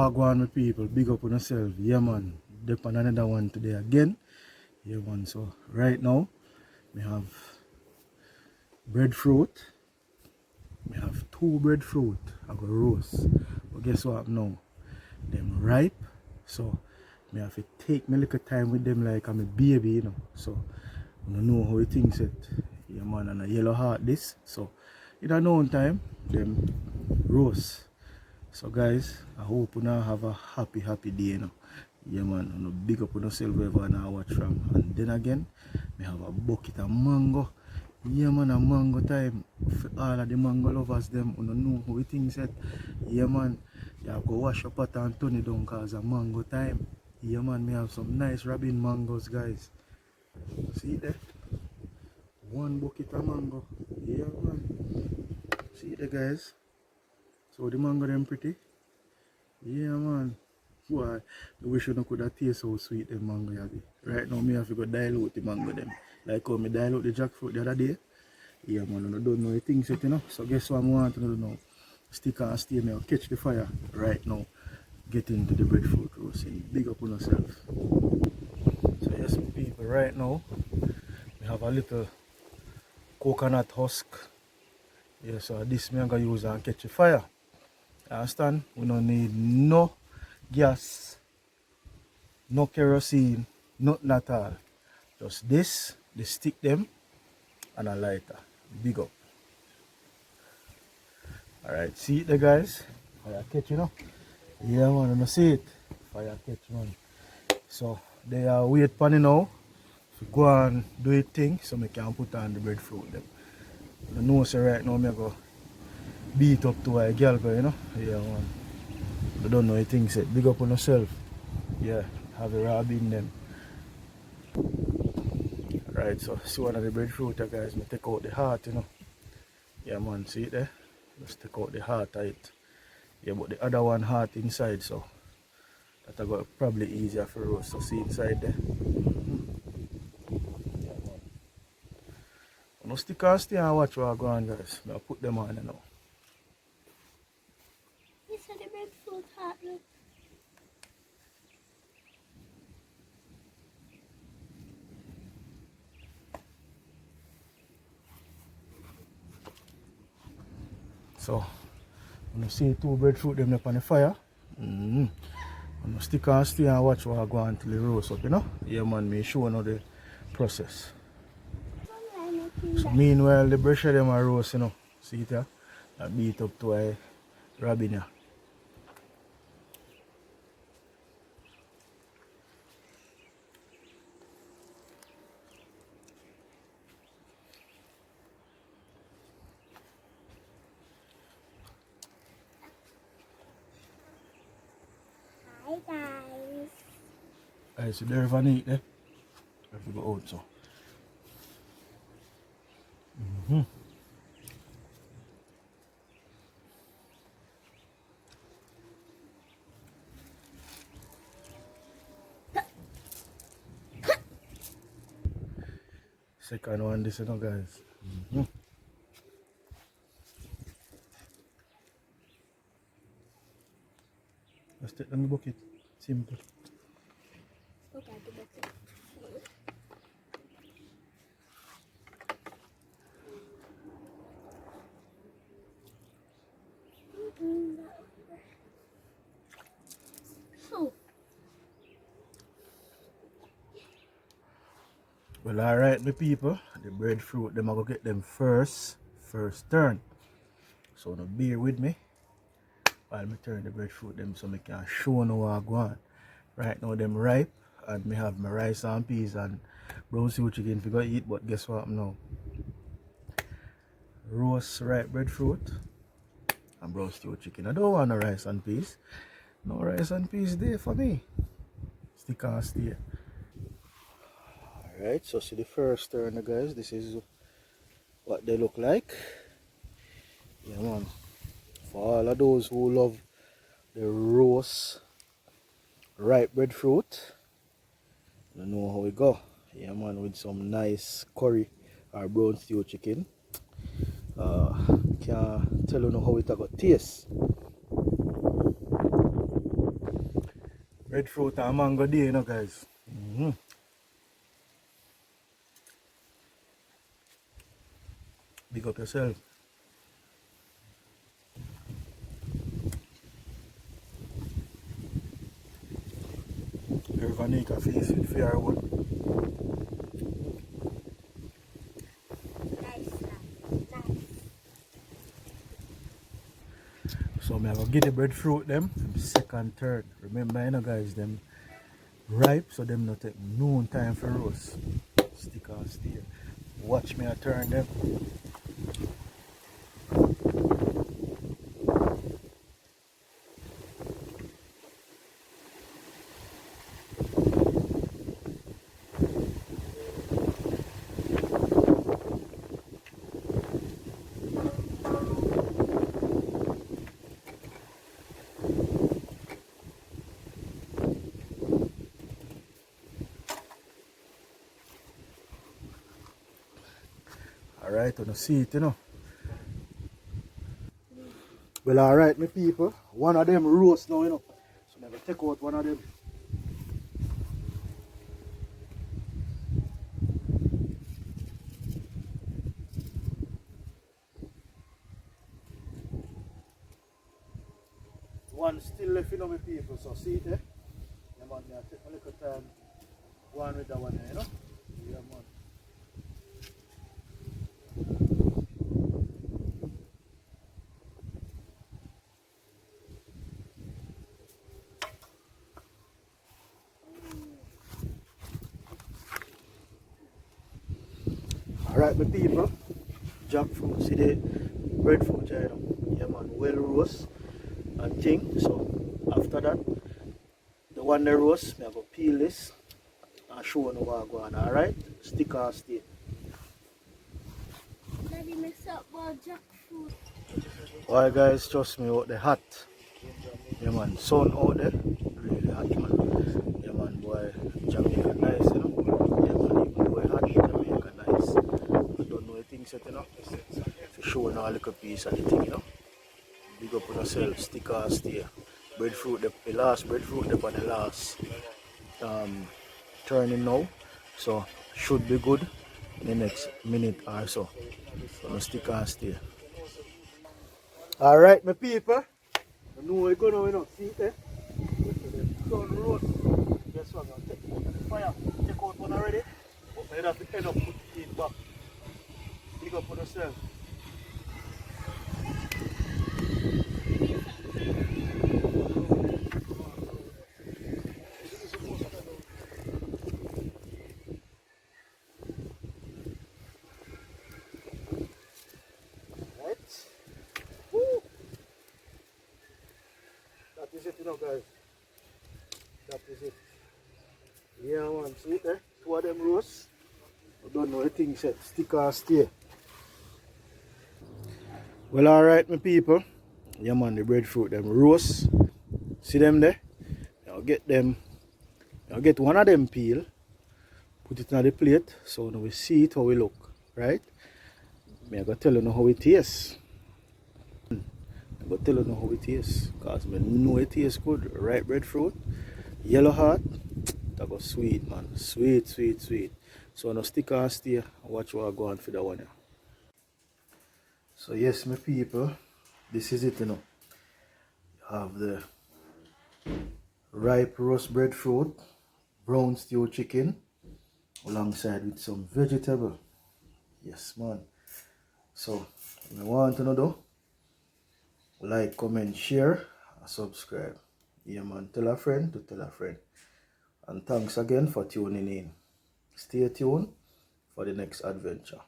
Wagwan with people, big up on yourself. Yeah man, dip on another one today again. Yeah man, so right now we have breadfruit. We have 2 breadfruit. I go roast. But guess what now? Them ripe. So me have to take my little time with them like I'm a baby, you know. So I don't know how it thinks it. Yeah man, and a yellow heart this. So in a known time, them roast. So guys, I hope you now have a happy day, you know. Yeah man, you know, big up on yourself wherever now watch from. And then again, we have a bucket of mango. Yeah man, a mango time. For all of the mango lovers them, you don't know how it things it. Yeah man, you have to wash your pot and turn it down cause a mango time. Yeah man, we have some nice robin mangoes guys. See there? 1 bucket of mango. Yeah man. See there guys? So the mango them pretty. Yeah man. Why? I wish you could have taste how sweet the mango have be. Right now me have to go dilute the mango them. Like how me dilute the jackfruit the other day. Yeah man, I don't know the things yet, you know. So guess what I want to do now? Stick and stay me, I'll catch the fire right now. Get into the breadfruit roasting. Big up on yourself. So yes people, right now we have a little coconut husk. Yeah, so this me I'm gonna use and catch the fire. You understand? We don't need no gas, no kerosene, nothing at all. Just this, the stick them, and a lighter. Big up. Alright, see it there guys? Fire catch, you know? Yeah man, I don't see it. Fire catch man. So they are wait for now. So go and do it thing so I can put on the breadfruit them. I know so right now I go beat up to a girl, you know? Yeah man. I don't know the things yet. Big up on yourself. Yeah, have a rub in them. Right, so see one of the breadfruit guys, I take out the heart, you know. Yeah man, see it there? Just take out the heart of it. Yeah, but the other one heart inside, so that I got probably easier for roast. So see inside there. Yeah man. No stick and stay and watch what I go on guys. I'll put them on now. This is the breadfruit heart, look. So when you see 2 breadfruit them up on the fire, when you stick and stay and watch what I go on till it roast up, you know? Yeah man, me show you the process. So meanwhile the brush of them are roast, you know. See it here? I beat up to a robin here. Hi guys. I see there if I need there. I have to go out so. Second one this, you know guys. Let's take them the bucket. Simple. Look at the bucket. Oh. Well alright my people, the breadfruit them I go get them first turn. So now bear with me while I turn the breadfruit them so I can show you what I go on. Right now them ripe and me have my rice and peas and brown stew chicken if you go eat, but guess what now? Roast ripe breadfruit and brown stew chicken. I don't want no rice and peas. No rice and peas there for me. Stick and stay. Alright, so see the first turn guys, this is what they look like. Yeah man, for all of those who love the roast ripe breadfruit, you know how we go. Yeah man, with some nice curry or brown stew chicken. Can't tell you how it got taste. Breadfruit and mango day, you know, guys. Big up yourself. Vanica feast with firewood. Nice, nice. So I'm gonna get the breadfruit them second, third. Remember, you know, guys, them ripe, so them not take noon time for roast. Stick and steer. Watch me I turn them. Alright, on the seat, you know. Well, alright, my people. One of them roast now, you know. So I'm gonna take out one of them. One still left, you know, my people. So see it, eh? Yeah, man, I take a little time. One with that one, you know. Yeah, man. Alright, my people. Jackfruit, see the breadfruit, you know. Yeah, man, well roast and thing. So after that, the one that roast, I go peel this and show you what I go on. Alright? Stick and stay. Daddy mix up more jackfruit. Alright, guys, trust me, out the hot. Yeah, man, sun out there. Really hot, man. Yeah, man, boy, Jamaica nice, you know. Yeah, man, even boy hot, Jamaica nice. I don't know the thing set, you know. For sure, now a little piece of the thing, you know. Big up on yourself, stick and stay. Breadfruit, the last breadfruit, the on the last turning now. So, should be good in the next minute or so. So, stick and stay. Alright, my people. I know we're going to, you know, see it, eh? Sun roast. Guess what? I'm going to take out the fire. Take out one already. But I have to end up putting it back. Big up on yourself. Right? Woo! That is it, you know, guys. That is it. Yeah, man. See it, eh? Two of them roast. I don't know the thing set. Stick or stay. Well, alright, my people. Yeah, man, the breadfruit, them roast. See them there? I'll get them. I'll get one of them peel. Put it on the plate. So now we see it how we look. Right? I'm going to tell you now how it tastes. I'm going to tell you now how it tastes. Because I know it tastes good. Ripe breadfruit. Yellow heart. That goes sweet, man. Sweet, sweet, sweet. So now stick and stay and watch what I go on for that one. Yeah. So yes, my people. This is it, you know. You have the ripe roast breadfruit. Brown stew chicken. Alongside with some vegetable. Yes, man. So, if you want to know though, like, comment, share, and subscribe. Yeah, man. Tell a friend to tell a friend. And thanks again for tuning in. Stay tuned for the next adventure.